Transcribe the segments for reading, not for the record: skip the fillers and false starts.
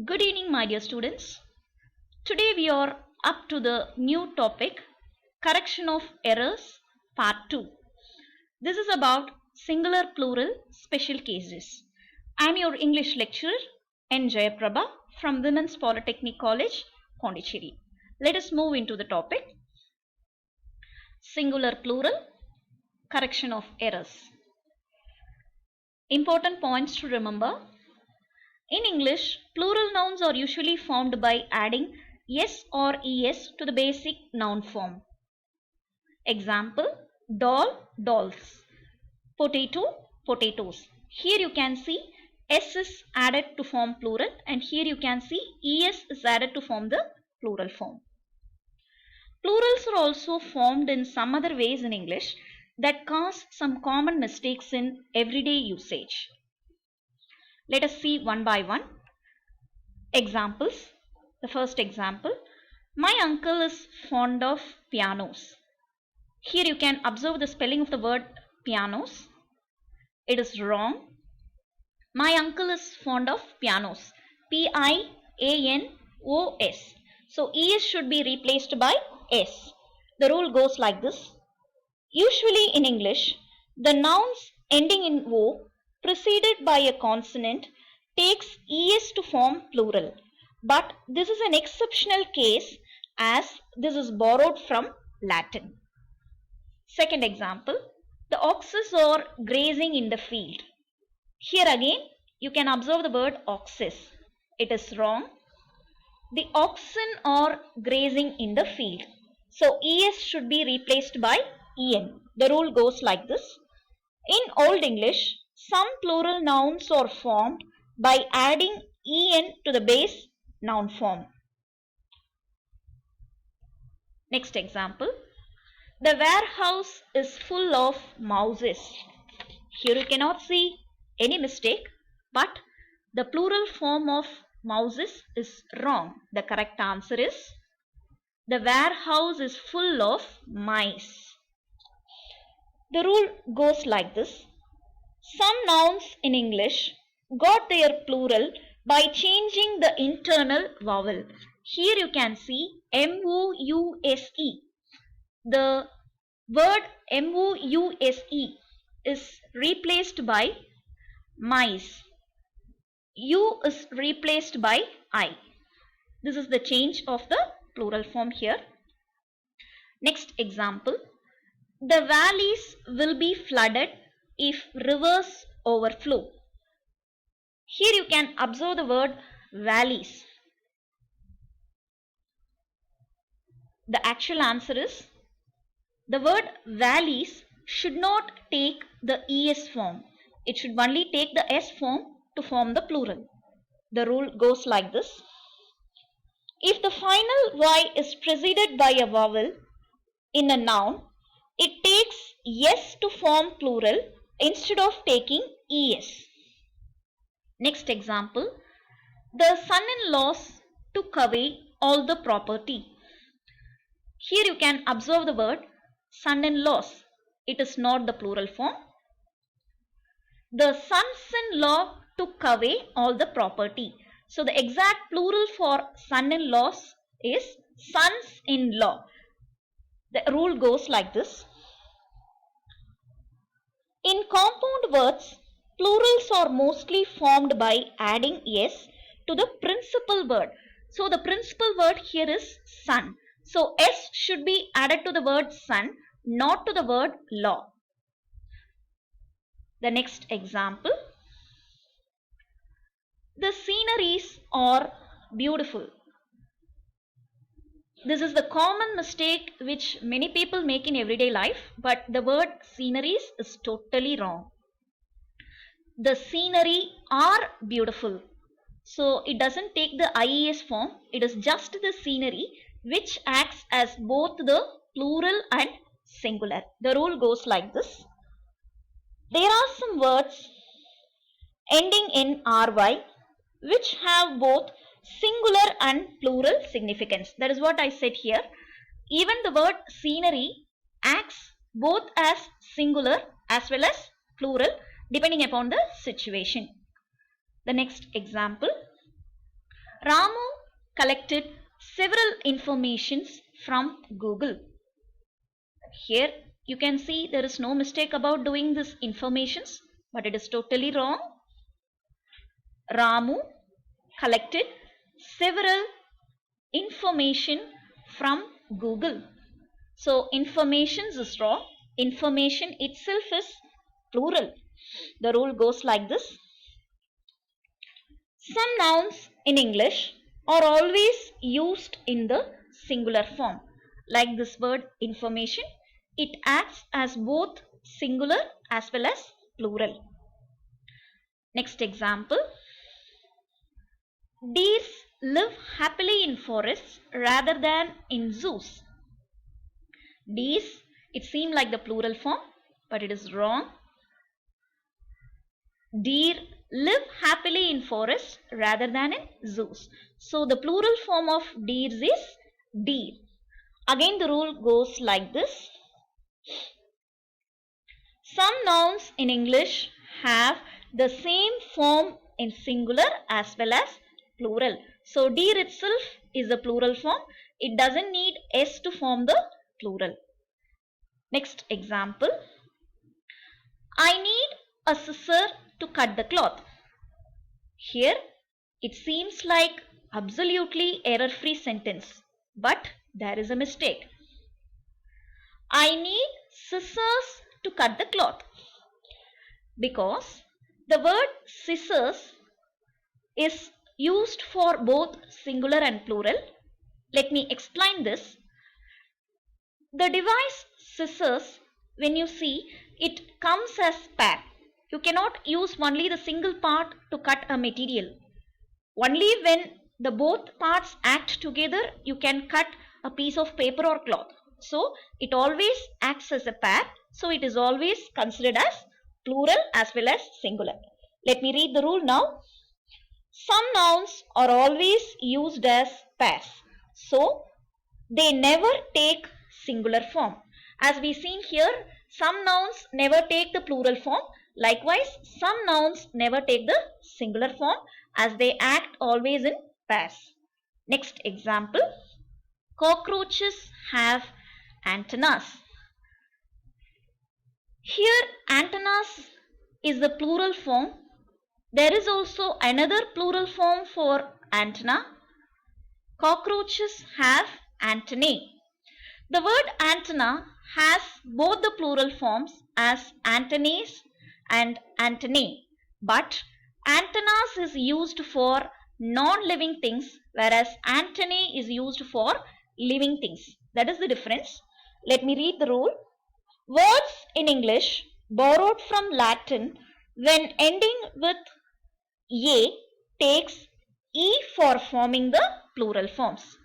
Good evening, my dear students. Today we are up to the new topic Correction of Errors Part 2. This is about singular plural special cases. I am your English lecturer N. Jayaprabha from Women's Polytechnic College, Pondicherry. Let us move into the topic Singular plural correction of errors. Important points to remember. In English, plural nouns are usually formed by adding s or es to the basic noun form. Example, doll, dolls, potato, potatoes. Here you can see s is added to form plural, and here you can see es is added to form the plural form. Plurals are also formed in some other ways in English that cause some common mistakes in everyday usage. Let us see one by one. Examples. The first example, my uncle is fond of pianos. Here you can observe the spelling of the word pianos. It is wrong. My uncle is fond of pianos. P-I-A-N-O-S. So es should be replaced by s. The rule goes like this. Usually in English, the nouns ending in o preceded by a consonant takes es to form plural. But this is an exceptional case as this is borrowed from Latin. Second example, the oxes are grazing in the field. Here again, you can observe the word oxes. It is wrong. The oxen are grazing in the field. So es should be replaced by en. The rule goes like this. In Old English, some plural nouns are formed by adding en to the base noun form. Next example. The warehouse is full of mouses. Here you cannot see any mistake, but the plural form of mouses is wrong. The correct answer is the warehouse is full of mice. The rule goes like this. Some nouns in English got their plural by changing the internal vowel. Here you can see M-O-U-S-E. The word M-O-U-S-E is replaced by mice. U is replaced by I. This is the change of the plural form here. Next example. The valleys will be flooded if rivers overflow. Here you can observe the word valleys. The actual answer is the word valleys should not take the es form. It should only take the s form to form the plural. The rule goes like this. If the final y is preceded by a vowel in a noun, it takes s to form plural instead of taking es. Next example. The son-in-laws took away all the property. Here you can observe the word son-in-laws. It is not the plural form. The sons-in-law took away all the property. So the exact plural for son-in-laws is sons-in-law. The rule goes like this. In compound words, plurals are mostly formed by adding s to the principal word. So the principal word here is son. So s should be added to the word son, not to the word law. The next example. The sceneries are beautiful. This is the common mistake which many people make in everyday life, but the word sceneries is totally wrong. The scenery are beautiful. So it doesn't take the IES form. It is just the scenery which acts as both the plural and singular. The rule goes like this. There are some words ending in RY which have both singular and plural significance. That is what I said here. Even the word scenery acts both as singular as well as plural depending upon the situation. The next example. Ramu collected several informations from Google. Here you can see there is no mistake about doing this informations, but it is totally wrong. Ramu collected several information from Google. So informations is wrong. Information itself is plural. The rule goes like this. Some nouns in English are always used in the singular form. Like this word information, it acts as both singular as well as plural. Next example. Deers live happily in forests rather than in zoos. Deers, it seems like the plural form, but it is wrong. Deer live happily in forests rather than in zoos. So the plural form of deers is deer. Again the rule goes like this. Some nouns in English have the same form in singular as well as plural. So deer itself is the plural form. It doesn't need s to form the plural. Next example. I need a scissor to cut the cloth. Here it seems like absolutely error-free sentence, but there is a mistake. I need scissors to cut the cloth, because the word scissors is used for both singular and plural. Let me explain this. The device scissors, when you see, it comes as pair. You cannot use only the single part to cut a material. Only when the both parts act together, you can cut a piece of paper or cloth. So it always acts as a pair. So it is always considered as plural as well as singular. Let me read the rule now. Some nouns are always used as pairs. So they never take singular form. As we seen here, some nouns never take the plural form. Likewise, some nouns never take the singular form, as they act always in pairs. Next example. Cockroaches have antennas. Here antennas is the plural form. There is also another plural form for antenna. Cockroaches have antennae. The word antenna has both the plural forms as antennae and antennae, but antennas is used for non-living things, whereas antennae is used for living things. That is the difference. Let me read the rule. Words in English borrowed from Latin when ending with a takes e for forming the plural forms.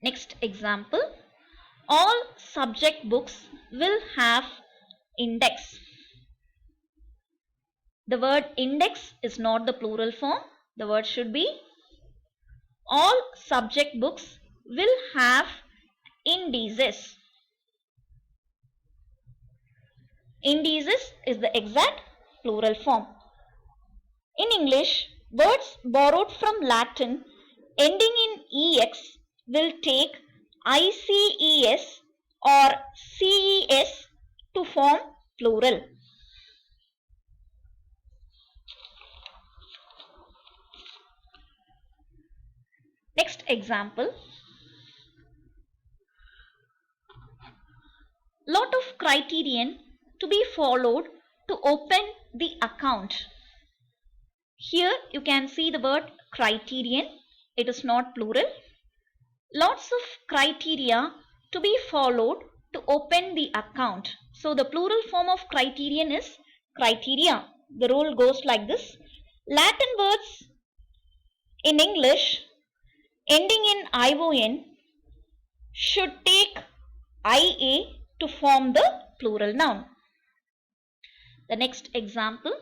Next example. All subject books will have index. The word index is not the plural form. The word should be all subject books will have indices. Indices is the exact plural form. In English, words borrowed from Latin ending in ex will take ICES or CES to form plural. Next example. Lot of criterion to be followed to open the account. Here you can see the word criterion. It is not plural. Lots of criteria to be followed to open the account. So the plural form of criterion is criteria. The rule goes like this. Latin words in English ending in ION should take IA to form the plural noun. The next example.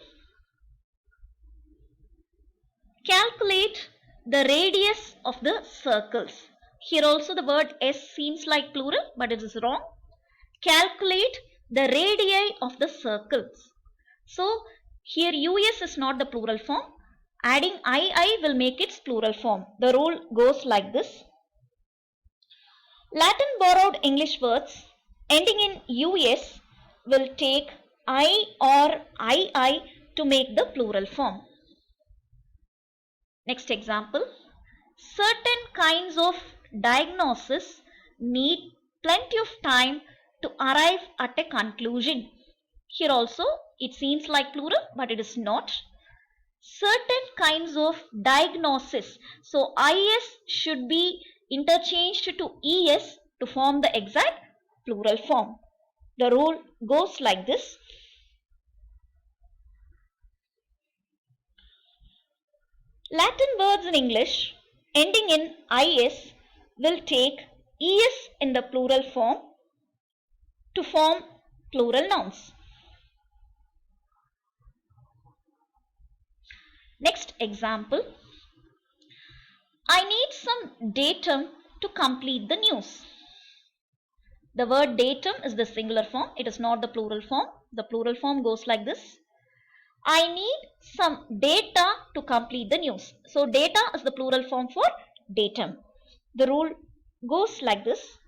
Calculate the radius of the circles. Here also the word S seems like plural, but it is wrong. Calculate the radii of the circles. So here US is not the plural form. Adding II will make its plural form. The rule goes like this. Latin borrowed English words ending in US will take I or II to make the plural form. Next example. Certain kinds of diagnosis need plenty of time to arrive at a conclusion. Here also it seems like plural, but it is not. Certain kinds of diagnosis. So IS should be interchanged to ES to form the exact plural form. The rule goes like this. Latin words in English ending in IS will take ES in the plural form to form plural nouns. Next example. I need some datum to complete the news. The word datum is the singular form. It is not the plural form. The plural form goes like this. I need some data to complete the news. So data is the plural form for datum. The rule goes like this.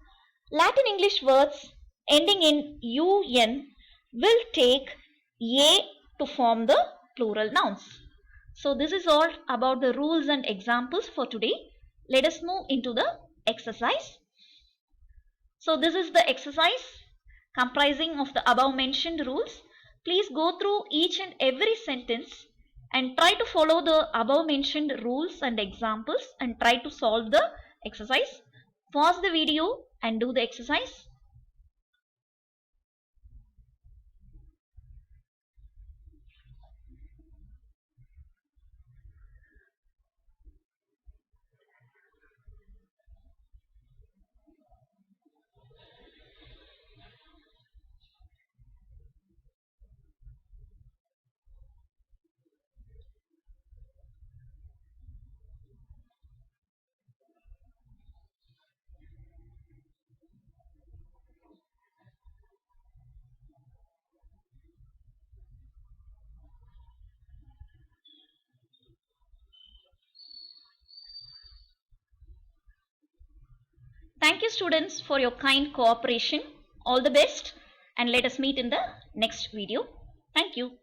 Latin English words ending in UN will take A to form the plural nouns. So this is all about the rules and examples for today. Let us move into the exercise. So this is the exercise comprising of the above mentioned rules. Please go through each and every sentence and try to follow the above mentioned rules and examples and try to solve the exercise. Pause the video and do the exercise. Thank you students for your kind cooperation. All the best and let us meet in the next video. Thank you.